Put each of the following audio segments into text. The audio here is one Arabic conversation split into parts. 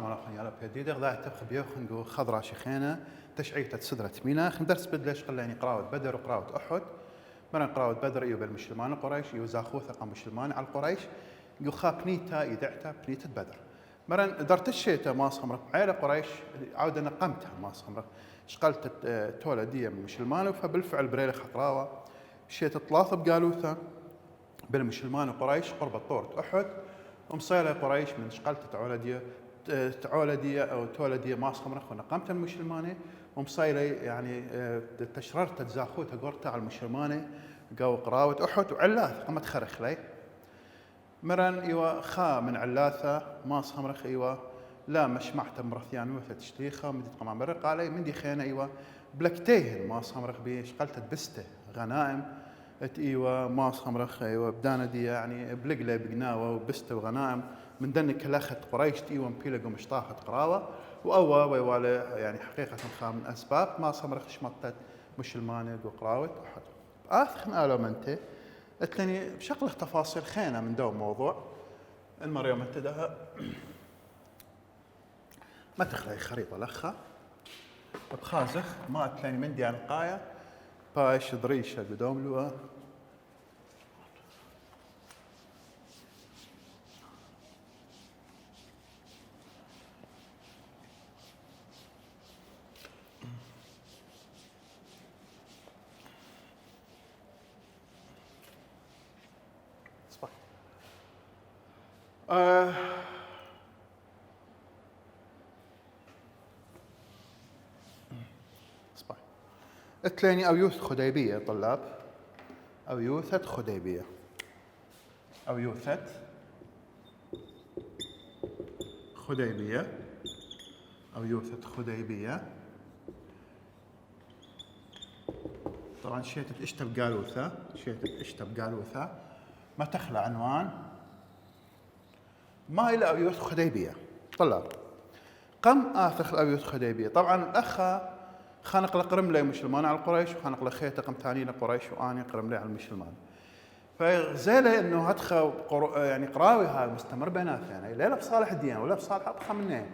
صام يا بيدي غدا تبخ بيوخن جو خضرا شيخينا تشعيت تسدرت مينا خندرس بدلش قلاني قراوة بدر وقراوة أحد مرن قراوة بدر إيو بالمسلمان قريش إيو زاخوثة قام مسلمان على القريش جو خا بنيتا يدعتا بنيتا بدر مرن درت الشيتا ما صمرك عيلة قريش عودة نقمتها ما صمرك شقلت تولدية من مسلمان فبالفعل بريلة خطراوة شيتا ثلاثة بقالوثة بالمسلمان وقريش قرب طورة أحد ومصيلة قريش من شقلت تعولدية أو تولدية ما صمرخ ونقمت المسلمانة ومصيلة يعني تشررت تزاخوتها قرطة على المسلمانة قاو قراوة أحد وعلاث قمت خرخ لي مرن إيوه خا من علاثة ما صمرخ إيوه لا مش معتم مرثيان وثة تشتيخة مدي قمام برق علي مندي خينا إيوه بلكتيهن ما صمرخ بشقلت بسته غنائم ايوه ما صمرخ ايوه بدانا دي يعني بلقله بقناوه وبسته وغنائم من دنك كلاخت قريش ايوه مبيلق ومشطاخت قراوه واوا ويواله يعني حقيقه خا من اسباب ما صمرخ شمطت مسلمانه وقراوه احد اخر قالوا منته اتلني بشغله تفاصيل خينا من دو موضوع المريم انتدها ما تخلي خريطه لخه بخازخ ما اتلني من دي انقايه باش ضريشه قدام له اتليني او يوث خديبيه طلاب او يوثة خديبيه او يوثة خديبيه او يوثة خديبيه طبعا شيتة اشتب قالوثة شيتة اشتب قالوثة ما تخلى عنوان ما إلى أبيوث خديبية طلاب قم آثخ أبيوث خديبية طبعا الأخ خانق لقرم لي مسلمان على القريش وخانق لخيته قم ثاني لقريش وأني قرم لي على المسلمان فغزيله إنه هدخل يعني قراوي هاي مستمر بيناتنا يعني لا بصالح الدين ولا بصالح أبخى منين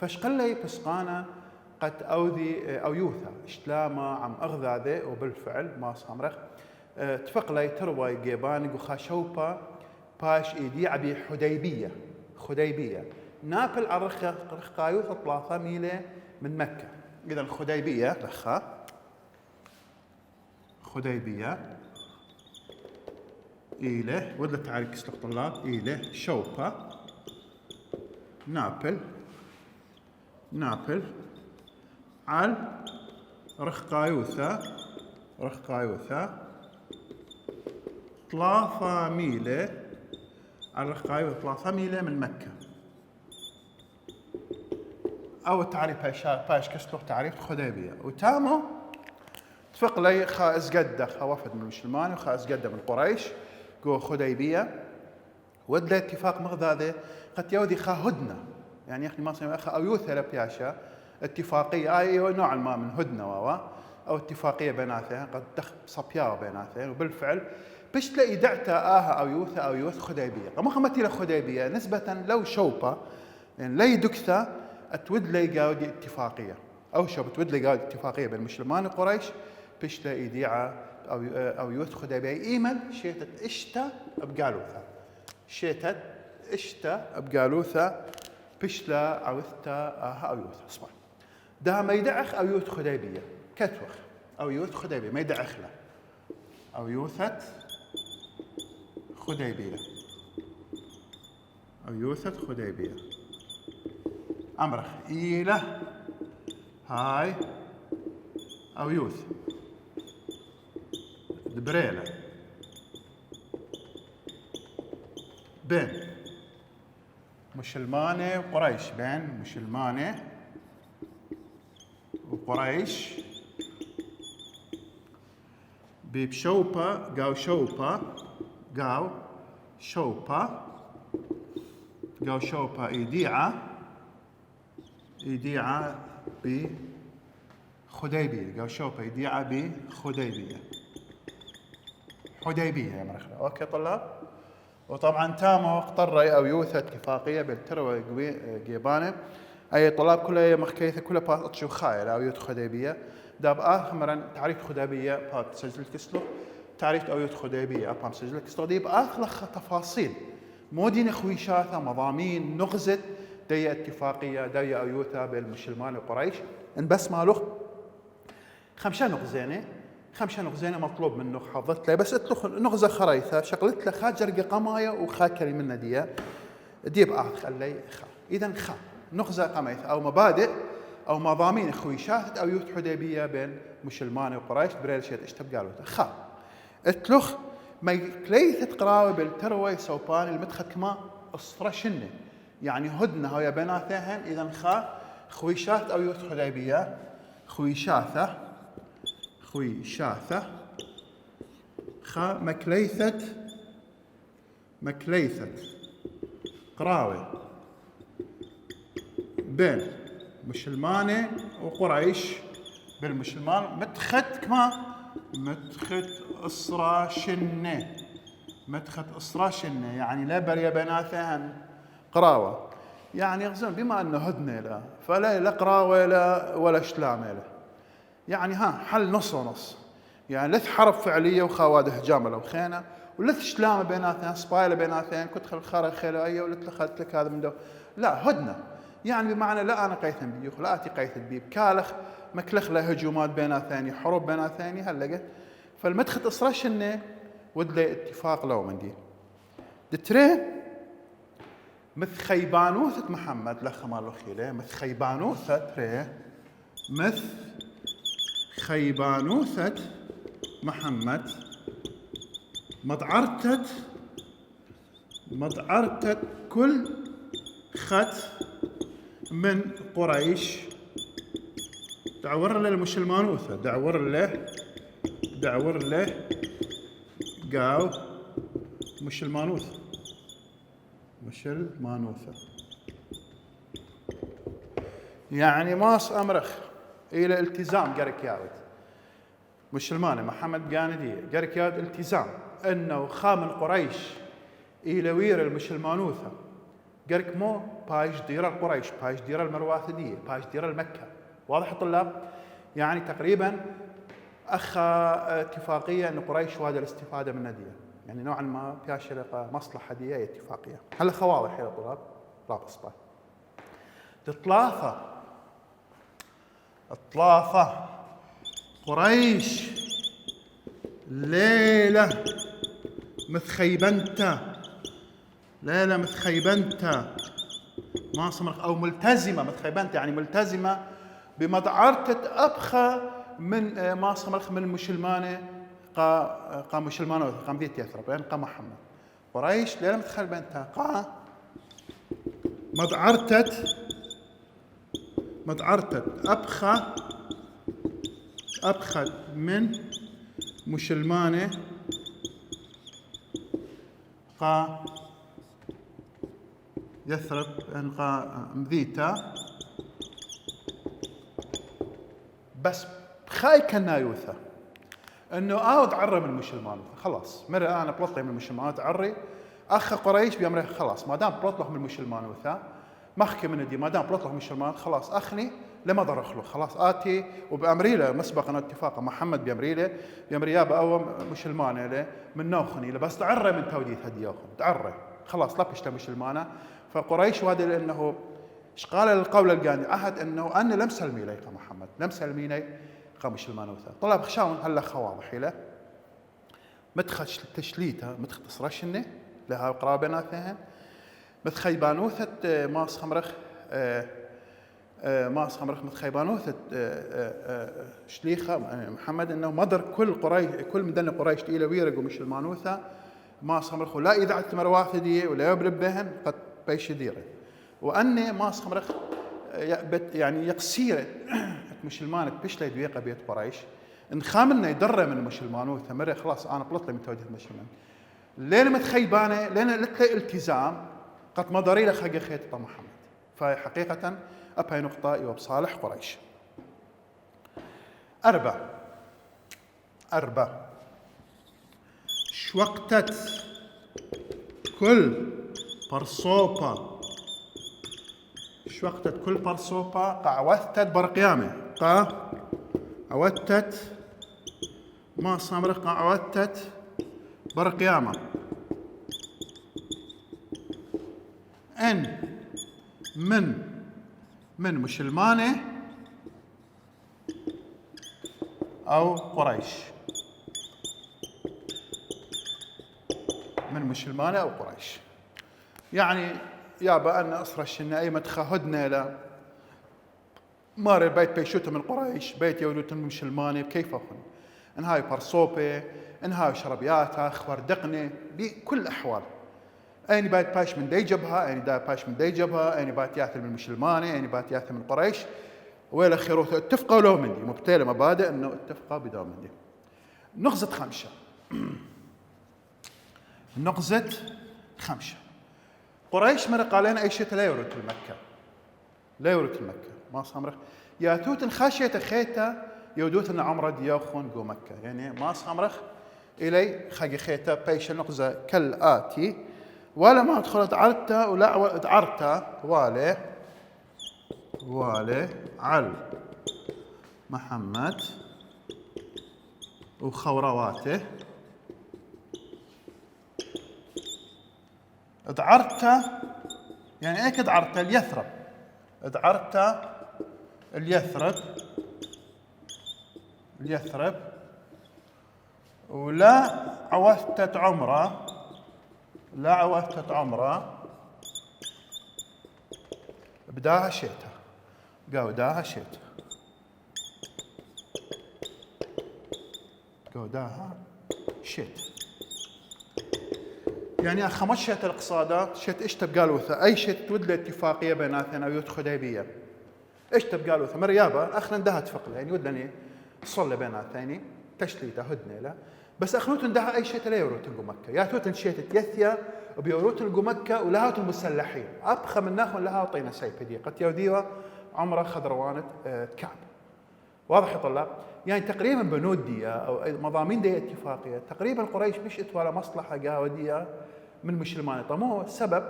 فشقل لي بسقانا قد أوذي أو يوثا اشتلاما عم أغذاذي وبالفعل ما صامرخ تفق لي تروي جيبان وخاشوبا باش إيدي عبي خديبية نابل على رخقايوث 3 ميله من مكة إذا خديبية لخا خديبية إيله ولا تعرف كسلق طلاب إيله شوبا نابل على رخقايوثة 3 ميله على رخقايوثة 3 ميله من مكة أو تعريف باش كسلق تعريف خديبية وتامو تفق لي خا ازقده خا وفد من المسلمان وخا ازقده من قريش جو خديبية ودل اتفاق مغذاذي قد يودي خا هدنة يعني يا أخي ما سمع أخا أو يوثر بياشا اتفاقية أي نوع ما من هدنة أو اتفاقية بيناتها قد تخ صبياء بيناتها وبالفعل بش تلاقي دعتا أو يوث خديبية قام خمتي لخديبية نسبة لو شوبة يعني لي دكثة أتود لي قاودي اتفاقية أو شو بتود لي قاودي اتفاقية بين المسلمان وقريش بش تلاقي ديعة أو يوث خديبية إيمن شيتت إشتا بقالوثا شيتت إشتا بقالوثا بشلا عوثتا أو يوث أصبح ده ما يدعخ أو يوث خديبية كتوخ أو يوث خديبية ما يدعخ له أو يوثت خديبية أو يوثت خديبية أمرخ إيله هاي أو يوث دبريلة بين مسلمانة وقريش بين مسلمانة وقريش بشوبة قاو شوبة إيديعة بخديبية قاو شوبة إيديعة بخديبية حديبية يا مرخلة أوكي طلاب وطبعا تامو اقتري أو يوثا اتفاقية بالتروى جيبانة أي طلاب كلها مخكيثة كلها بات أطشو خايلة أو يوت خديبية داب آخر تعريف خديبية بات سجل كسلو تعريف أو يوت خديبية أبام سجل كسلو ديب آخر تفاصيل مودين خويشاثة مضامين نغزت دي اتفاقية دي أو يوثا بالمسلمان وقريش إن بس مالوخ خمسة نغزينة مطلوب منه حافظت له بس اتلخ نغزة خريثة شغلت له خا جرقة قماية وخا كلمة دي ديب خلي خا إذا خا نغزة قميث أو مبادئ أو مضامين خويشات أو يوت حديبية بين مسلمان وقريش بريل شيء اشتب قالوا خا اتلخ ما كليث قراوي بالتروي سوبان المدخل كما أصرشنه يعني هدنة ويا بناتهن إذا خا خويشات أو يوت حديبية خويشاثة خا مكليثة قراوي بين مسلمانة وقريش بالمسلمان متخت أسرى شنة يعني لا بريا بناثهن قراوة يعني يغزون بما أنه هدنة لا فلا قراوة لا ولا شلامة لا يعني حل نص ونص يعني لث حرب فعلية وخواده هجامة لو خينة ولث شلامة بيناتين سبايلة بيناتين كنت خل خيلة أيه ولث لخلت لك هذا من دو لا هدنة يعني بمعنى لا أنا قيثا بيوخ لا أتي قيث بيب كالخ مكلخ له هجومات بيناتين حروب بيناتين هلقت فالمدخل أصرش إنه ودلي اتفاق لو من دي دتري مث خيبانوثة محمد لخ مالو خيله مث خيبانوثة تري مث خيبانوثة محمد مضعرتت كل خط من قريش دعور له المسلمانوثة دعور له قاو مسلمانوثة يعني ماس أمرخ إلى التزام قرك ياود مسلمان محمد قاندي قرك ياود التزام أنه خام قريش إلى وير المسلمانوثة قرك مو بايش دير القريش بايش دير المرواثدية بايش دير المكة واضح الطلاب يعني تقريبا اتفاقية أن قريش وهذا الاستفادة من ندية يعني نوعا ما فيها شرقة مصلحة دي اتفاقية هل خواضح يا طلاب رابط صباح الطلافة قريش ليلة متخيبنتا ما صمرخ أو ملتزمة متخيبنتا يعني ملتزمة بمضعرتة أبخى من ما صمرخ من مسلمانة قا مسلمانة قام ديت يثرب يعني قا محمد قريش ليلة متخيبنتا قا مضعرتة أبخى من مسلمانة قا يثرب يعني قا مذيتا بس خاي كنا يوثا انه تعرى من المسلمان خلاص مرة انا بلطلي من المسلمان تعري اخ قريش بيمره خلاص ما دام بلطلق من المسلمان وثا مخكي من دي ما دام بلطلق من المسلمان خلاص اخني لما ضر اخلق خلاص اتي وبامريله مسبقا اتفاق محمد بامريله باو مسلمانه له من نوخني بس تعرى من توديث هديوخن تعرى خلاص لا بيشتا مسلمانه فقريش وهذا لانه ايش قال القول القاني عهد انه انا لم سلمي لي محمد لم سلمي لي مسلمان وثا طلب خشاون هلا خواضح له متخش تشليتها متخ تصرشنه لها قرابنا فيها متخيبانوثة ماس خمرخ متخيبانوثة شليخة محمد انه مدر كل مدن قريش الى ويرق ومسلمانوثة ماس خمرخ ولا اذا مرواثدي ولا يبرب بهن قد بيش ديره واني ماس خمرخ يعني يقصير مسلمان بيش لي دويقه بيت قريش ان خاملنا يدرى من المسلمانوثة ثمره خلاص انا بلطلي من توجه المسلمان لين متخيبانه لين لتلي التزام قد مضري له خق خيط محمد فحقيقه ابهي نقطه يوب صالح قريش أربع شوقتت كل برصوبة شوقتت كل برصوبة قعوثتت برقيامة عودتت ما صامرة قعوثتت برقيامة إن من مسلمانة أو قريش من مسلمانة أو قريش يعني يابا أن أصرش إن أي متخهدنا لا مار بيت بيشوته من قريش بيت يولوت مسلمانة كيف أخن إن هاي برصوبة إن هاي شربياتها خوردقنة بكل الأحوال أين بات باش من دي جبهة أين دا باش من دي جبهة أين بات ياثل من مسلمانة أين بات ياثل من قريش ويلا خيروث اتفقوا لو مندي مبتلى مبادئ إنه اتفقوا بدو مندي نغزة خمسة نغزة خمسة قريش مرق علينا أي شيء لا يورث المكة لا يورث المكة ما صامرخ يا توت خاشية خيتا يودوت إن عمره دياخون جو مكة يعني ما صامرخ إلي خاجي خيتا بيش نغزة كالآتي ولا ما دخلت عرتا ولا عرتا والي عل محمد وخورواته ادعرتا يعني ايه ادعرتا اليثرب ادعرتا اليثرب ولا عوثتت عمره بداها شيتها قوداها شيتها يعني خمشت الاقتصادات شت ايش تبقى لوثة اي شت تود اتفاقيه بيناتنا ويوت خديبيه ايش تبقى لوثة مريابه اخنا اندها تفقله يعني ودني صلي بيناتنا تشليته هدنه لا بس اخنوت اندها اي شت لا يوروت مكه يا توت شيت تيثيا وبيوروت مكه ولها المسلحين ابخى من ناخذ لها طينا سيف دي قد يوديوا عمره خضروانه كعب واضح يا طلاب يعني تقريبا بنود دي او مضامين دي اتفاقيه تقريبا قريش مش ولا مصلحه قاوديه من مسلمان طمو السبب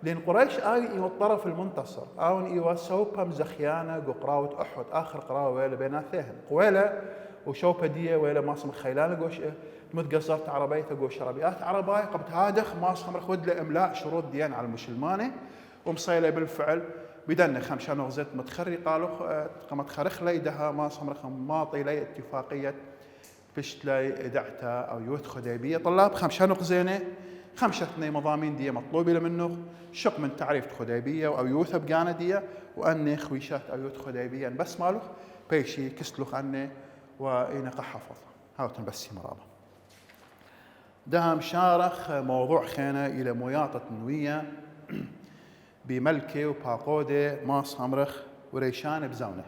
لان قريش اي الطرف المنتصر او ايوا سوبا مزخيانه قراوه احد اخر قراوه ويلا بيناتهم قويله وشوبا دي ويلا ماصم خيلان قوش متقصرت عربيته قوش شربيات عرباي قبت هادخ ماصم خذ له املاء شروط ديان على المسلمانه ومصيله بالفعل بدنا خمشان غزت متخري قالوا متخرخ ليدها ما صمرخ ماطي لي اتفاقية فشت لي دعتها أو يوث خديبية طلاب خمشان غزينة خمسة مضامين دي مطلوبة منه شق من تعريف خديبية أو يوث بقانا دي وأني خويشات أو يوث خديبية بس مالو بيشي كسلوخ أني وإنق حفظ هاوتن بس مرابا ده مشارخ موضوع خينا إلى مياطة نوية بملكي وباقودة ما صمرخ وريشانه بزونه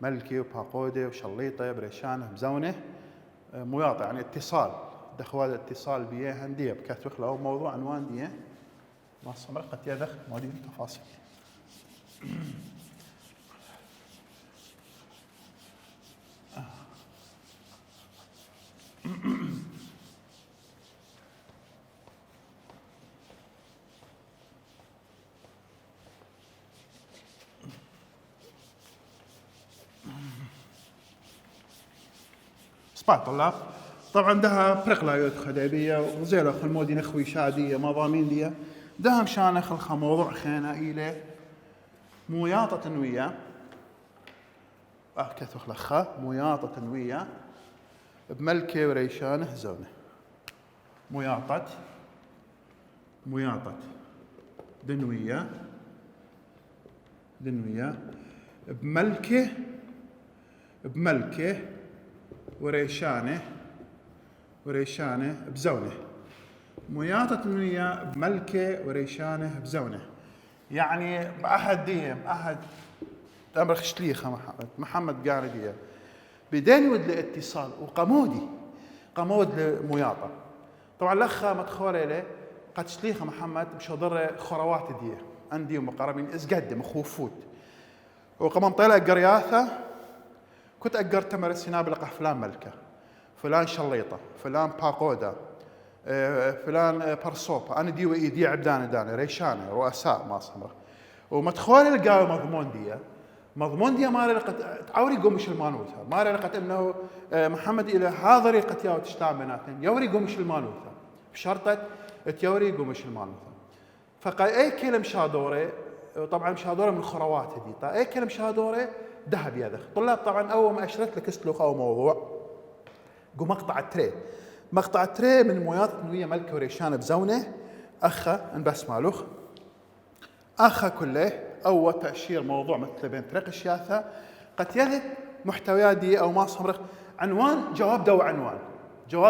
ملكي وباقودة وشليطة بريشانه بزونه مياطة يعني اتصال دخوال اتصال بيه هندية بكاتوخ له موضوع عنوان ديه ما صمرخ قد يدخ مودين تفاصيل سبات طلاب طبعا دها برقلا يود خديبية وزيلا خل مودين اخوي شادية مضامين دي دها مشان خلخ موضوع خينا إلى مياطة تنوية كثو خلخة مياطة تنوية بملكة وريشانه زونه مياطة دنوية بملكة وريشانه بزونه مياطة تنوية بملكة وريشانه بزونه يعني بأحد ديهم أحد أمر خشليخة محمد قاردية بدين يود لاتصال قمود لمياطة طبعا لخا مدخوله له قد شليخة محمد بشضر خروات ديه عندي مقربين ازقدم خوفوت وقمم طيلة قرياثة كنت أقر تمر السنابلقة فلان ملكة فلان شليطة فلان باقودة فلان برصوبة أنا دي وإيدي عبدان داني ريشانة رؤساء ما صمرة ومدخول القاوي مضمون دي ما لقت تعوري قومش المانوثة ما لقت إنه محمد إلى هذا ريقة ياو تشتام بناتين يوري قومش المانوثة بشرطة تيوري قومش المانوثة فقال أي كلمة شادورة طبعا مشادورة من الخروات هذي طيب أي كلمة شادورة ذهب يدخ طلاب طبعا أول ما أشرت لك اسلوخ أو موضوع قو مقطع التري من مويات نوية ملكة وريشان بزونة أخا انبس مالوخ أخا كله أول تأشير موضوع مثل بين طريق الشياثة قد يذد محتويات دي أو ما صمرخ عنوان جواب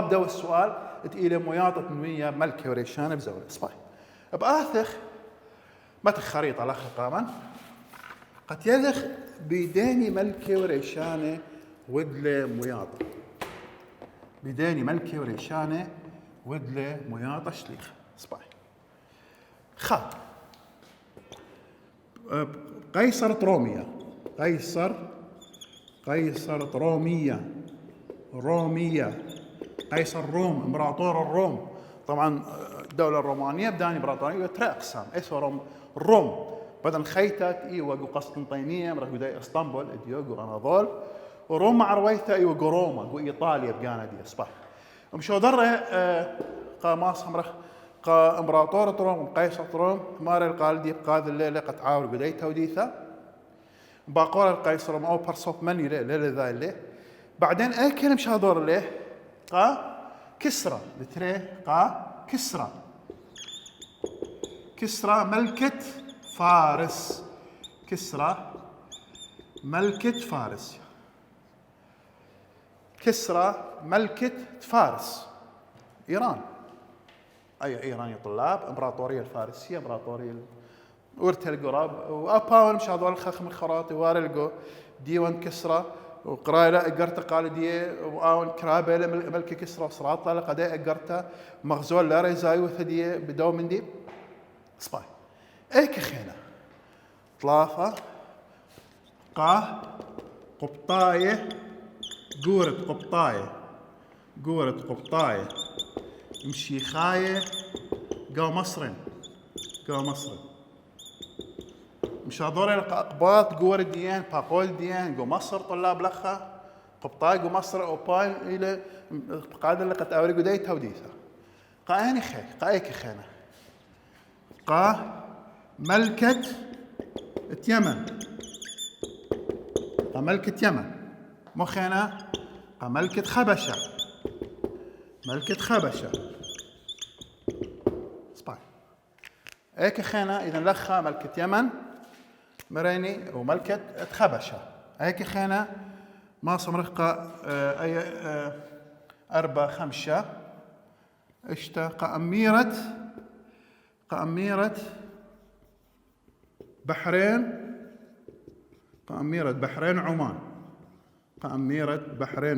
دو السؤال تقيل مويات نوية ملكة وريشان بزونة صباي بآثخ متى خريطة لخ قاما قد يذخ بيداني ملكة وريشانة ودلة مياطة بيداني ملكة وريشانة ودلة مياطة شليخ صباي خا قيصرة رومية قيصر روم امبراطور الروم طبعا الدولة الرومانية بداني امبراطورية ترى أقسام إيش روم بدل خيتت إيوة قسطنطينية مرة قداي اسطنبول إديوغو أناضول وروما عرويثة إيوة روما قو إيطاليا بقانا دي صباح ومشو ضره قا صمرخ قا امبراطورة روم قيصر روم ماري القال دي بقاذ الليلة قد عاور قداي توديثة باقور القيصر أو برصوف مني ليلة ذا الليل بعدين أي كلمة شادور الليل قا كسرى بتري قا كسرى ملكة فارس كسرى ملكة فارس إيران أي إيران يا طلاب إمبراطورية الفارسية إمبراطورية ورتل قراب وأباول مش هذول الخخ من خراطي وارلقو ديوان كسرى وقراي لا قرت قال دي وآون كرابة ملك كسرى وصراط لا قداء قرته مغزول لا ريزاي وثدي بدو من دي صباي ايك خينا طلافة قا قبطاية قورة قبطاية مشيخاية قا مصر مش هذول الأقباط قور ديان باقول ديان قو مصر طلاب لخا قبطاي قو مصر أو باين إلى قادر لقد أوري قداي توديثة قايني خي قايك خينا قا ملكة اليمن مو خينا قا ملكة خبشة صباح ايك خينا إذا لخا ملكة يمن مريني وملكة خبشة هيك خينا ما صمرقة أي أربع خمسة اشتا أميرة بحرين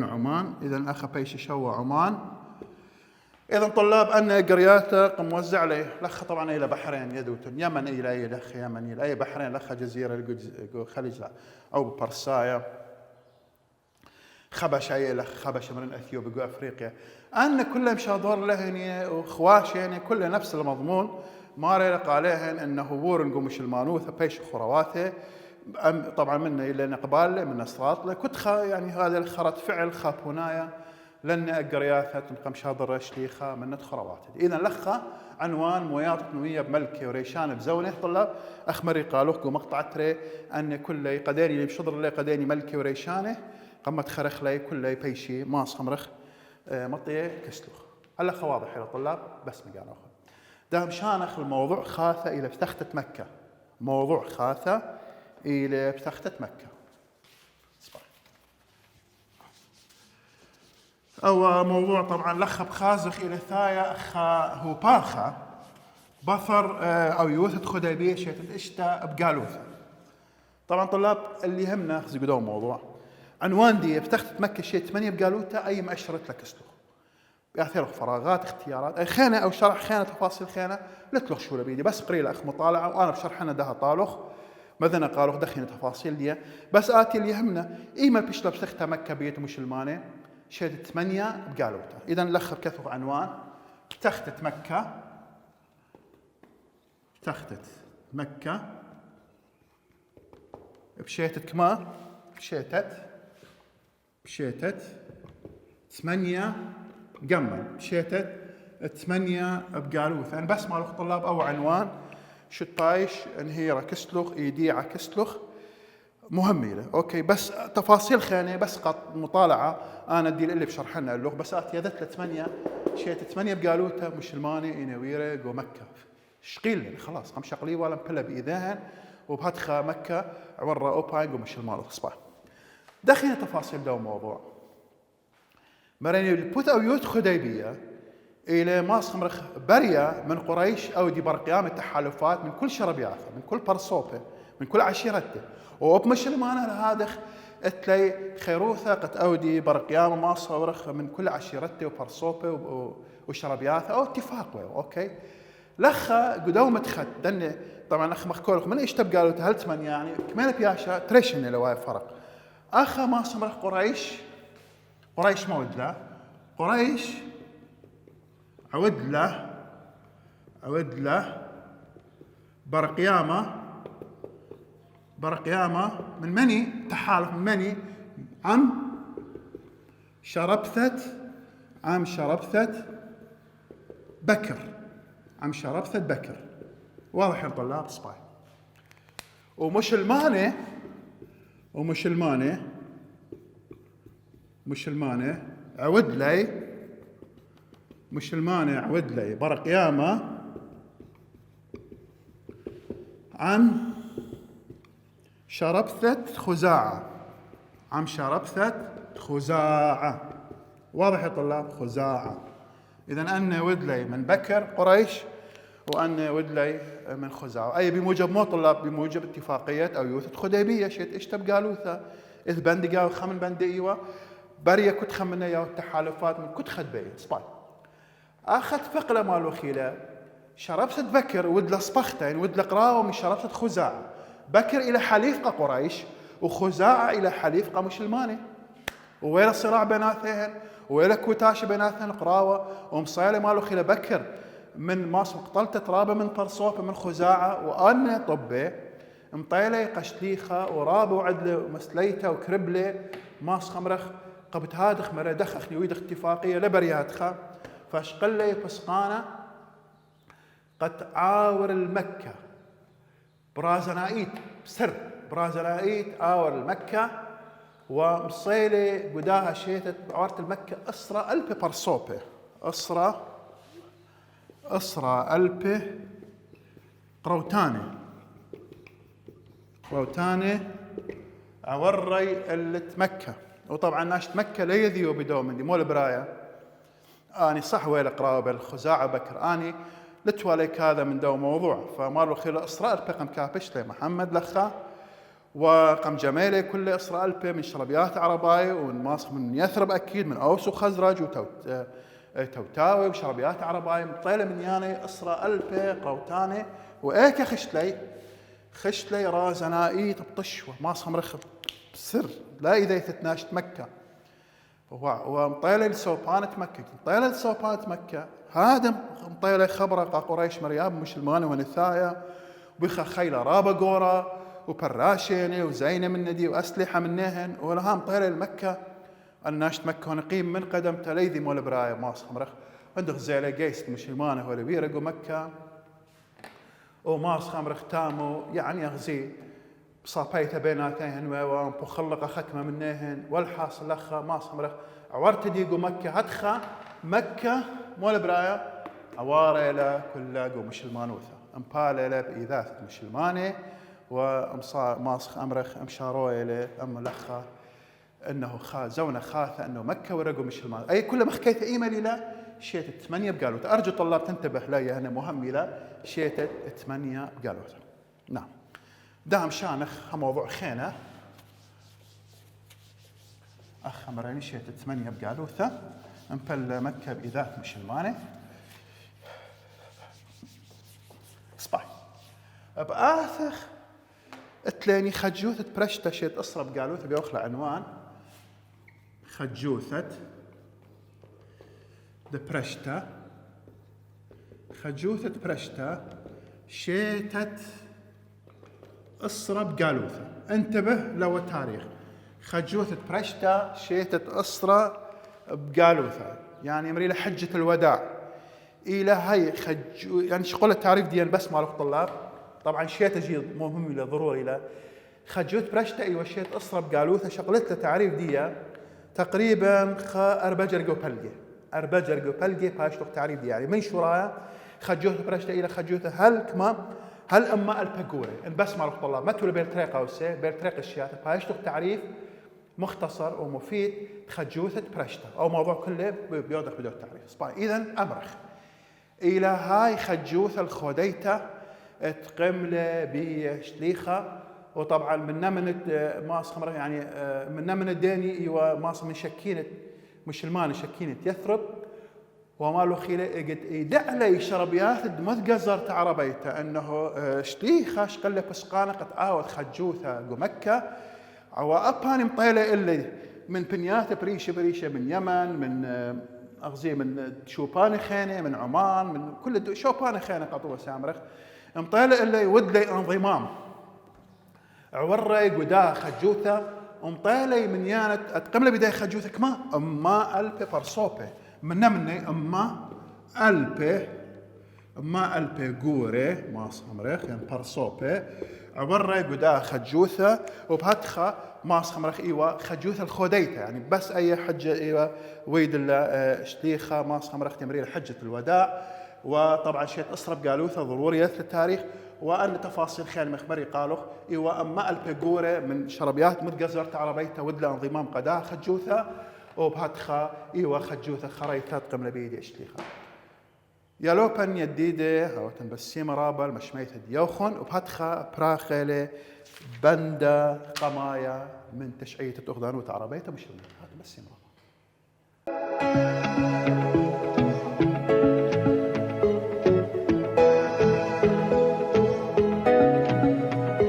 عمان إذا أخا بيش شوى عمان إذا طلاب أن قرياته موزع عليه لخ طبعا إلى بحرين يدوتن يمن إلى أي لخ يمن إلى أي بحرين لخ جزيرة خليج أو برسايا خبش أي لخ خبش من أثيوبيا جو أفريقيا أن كلهم شادور له وخواش يعني كله نفس المضمون ما ريلق عليهن أنه هبور نقومش المانوثة بيش خرواته طبعا منا إلى نقبال من أسراط كنت يعني هذا الخرط فعل خابونايا لأن قرياثة تنقم شاضر رشليخة من خروات إذا لخا عنوان مويات نوية بملكة وريشان بزونة طلاب أخمري قالوك ومقطع تري أن كل قديني بشضر لي قديني ملكة وريشانه قمت خرخ لي كل بيشي ما صمرخ مطية كسلوخ هلا واضح يا طلاب بس مقال أخر دام شانخ الموضوع خاثة إلى بتختة مكة أو موضوع طبعا لخب خازخ إلى ثايا أخا هو باخا بثر أو يوثد خديبية شيت الإشتا بقالوثة طبعا طلاب اللي يهمنا خزي قدوم موضوع عنوان دي بتختت مكة شيء 8 بقالوثة أي مؤشرة لك اسلوخ بيعثر فراغات اختيارات أي خانة أو شرح خانة تفاصيل خانة لا تلوخ شو لبيدي بس قري لأخ مطالعة وأنا بشرحنا ده طالوخ مثلا قالوخ دخينا تفاصيل دي بس آتي اللي يهمنا إيما بيشلب سختها مكة بيت مش المانة شهد 8 بقالوته إذا لخب كثف عنوان تختت مكة، تختت مكة بشيتت كما بشيتت 8 قمل، بشيتت 8 بقالوث. أنا بس مال الطلاب أو عنوان شت بايش انهيرة كسلخ ايديعة كسلخ مهمة له. اوكي بس تفاصيل خانة بس قط مطالعة انا ادي اللي بشرح لنا اللغة بس اتيدت ل 8 شيت 8 بقالوثة مشلمانة إنويرة جو مكة شقيل خلاص قم شقلي ولا مبلا بإيداهن وبهدخة مكة عورة أوباين جو مشلمان الصباح. دخلنا تفاصيل دو موضوع مريني البوت أو يوت خديبية إلى ماس خمرخ بريا من قريش أو دي برقيام التحالفات من كل شربياته من كل برصوبة من كل عشيرته وبمشلمانة لهادخ اتلي خيروثة قد أودي برقيام ماس خمرخ من كل عشيرته وبرصوبة وشربياته أو اتفاقه. أوكي لخا قدوم تخت دني طبعا اخ مخكولك من ايش تبقى تهلت من يعني كمال بياشا تريشن لو فرق اخا ما سمرخ قريش مود له قريش عود له برقيامة من مني تحالف من مني عم شربثة بكر واضح يا طلاب صباي ومشلمانة عود لي برقيامة عم شربثة خزاعة واضح يا طلاب خزاعة. إذا أنا ودلي من بكر قريش وأنا ودلي من خزاعة أي بموجب مو طلاب بموجب اتفاقية أو يوث خديبية شيت إيش تبقى لوثة إذ بندقة وخمن بندقيوة بريا كنت خمنا يا التحالفات من كنت خدبية صباي أخذ فقلة مال وخيلة شربت بكر ودل صبختين ودل قراوة من شربت خزاعة بكر إلى حليفقة قريش وخزاعة إلى حليفقة مشلمانة وويل الصراع بيناتهن وويل كوتاش بيناتهن قراوة ومصيلة مال وخيلة بكر من ماس مقتلت ترابة من طرصوفة من خزاعة وأنا طبي مطيلة قشليخة ورابة وعدلة مسليته وكربلة ماس خمرخ قبت هادخ مرة دخخني ويدخ اتفاقية لبرياتخا فاشقلي بسقانة قد عاور المكة برازنائيت بسر برازنائيت عاور المكة ومصيلة قداها شيتت عورت المكة أسرى ألبي برصوبة أسرى ألبي قروتانة عوري اللت مكة وطبعا ناشت مكة لا يذيو بدوم دي مو البراية اني صح ويل قراوه بالخزاعة بكر اني لتواليك هذا من دو موضوع فمالو خيل اسراء البي قم كابش لي محمد لخا وقم جميلة كل اسراء البي من شربيات عرباي وماسخ من يثرب اكيد من اوس وخزرج وتوتاوي وشربيات عرباي مطيله من ياني اسراء البي قوتاني وايك خشت لي رازنائيت بطشوه ماسخ مرخب سر لا اذا تتناشت مكة ومطيلة لسوبانة مكة هذا مطيلة خبرة قريش مرياب مشلمانة ونثايا وبخا خيلة رابا قورا وبراشيني وزينة من ندي وأسلحة منهن ولها مطيلة لمكة الناشت مكة ونقيم من قدم تليذي مول براية ماس خمرخ عندك زيلة جيست مشلمانة ولا بيرقوا مكة وماس خمرخ تامو يعني أغزي صابيته بيناتهن ومخلقة ختمة منهن والحاصل لخا ما صمرخ عورت ديقو مكة هدخا مكة مول برايا عوارة له كلها قو مشلمانوثة امبالة له بإيذاث مشلمانة وماسخ أمرخ أمشاروي له أم لخا أنه زونة خاثة أنه مكة ورقو مشلمان أي كل مخكيت إيميلي له شيتت 8 بقالوت أرجو طلاب تنتبه لي هنا مهم له شيتت 8 بقالوت. نعم دام شانخ موضوع خينة أخ مريني شيت 8 بقالوثة مبل مكة بإذات مشلمانة صباي بآثخ اتليني خجوثة برشتة شيت أسرى بقالوثة بيوخلى عنوان خجوثة برشتة خجوثة برشتا شيتت أسرة بقالوثة. انتبه لو التاريخ، خجوثة برشتا شيتت أسرة بقالوثة، يعني مريلة حجة الوداع إلى هاي يعني شقول التعريف دي بس مال الطلاب. طبعا شيت جي مهم له ضروري له. خجوث برشتا ايوه شيت أسرة بقالوثة شقلت له تعريف دي تقريبا أربجر قوبلجي باشتغ تعريف دي يعني من شرايا خجوثة برشتا إلى خجوثة هل كما هل أما الباقوري بس مع الطلاب ما تقول بيرتريقة وسي بيرتريقة الشيات باشتغ تعريف مختصر ومفيد خجوثة برشتا أو موضوع كله بيوضح بدون تعريف. إذا أمرخ إلى هاي خجوثة الخوديته تقمله بشليخة، وطبعا من ماس خمره يعني من الديني ايوه ماس من شكينه مش المان شكينه يثرب ومالو خيله قد يدع لي شربيات دمت قزرت عربيته انه شليخه شقله بسقانه قد عاود خجوثه قمكه واباني مطيله اللي من بنيات بريشه من يمن من اغزي من شوبان خينه من عمان من كل شوبان خينه قطوه سامرخ مطيله اللي ود لي انضمام عوري قدا خجوثه مطيلي من يانت اتقم له بدايه خجوثه كما اما البي برصوبه مني اما البي قوري ما صمرخ يعني برصوبه عوري قدا خجوثه وبهتخه ما صمرخ ايوه خجوثه الخوديته يعني بس اي حجه ايوه ويد شليخه ما صمرخ تمرير حجه الوداع. وطبعا شيء أسرب قالوثه ضروري في التاريخ وأن تفاصيل خيال مخبري قالوا إيوه أما البيقورة من شربيات متقزرت عربيته ودلا انضمام قدا خجوثة وبهاتخا إيوه خجوثة خريثة قمنا بيدي أشليخة يا لوبن يديدة أو تنبسيم رابل مشميت ديوخن وبهاتخا براخلة بندا قمايا من تشعية تأخذانوت عربيته مش هذا بس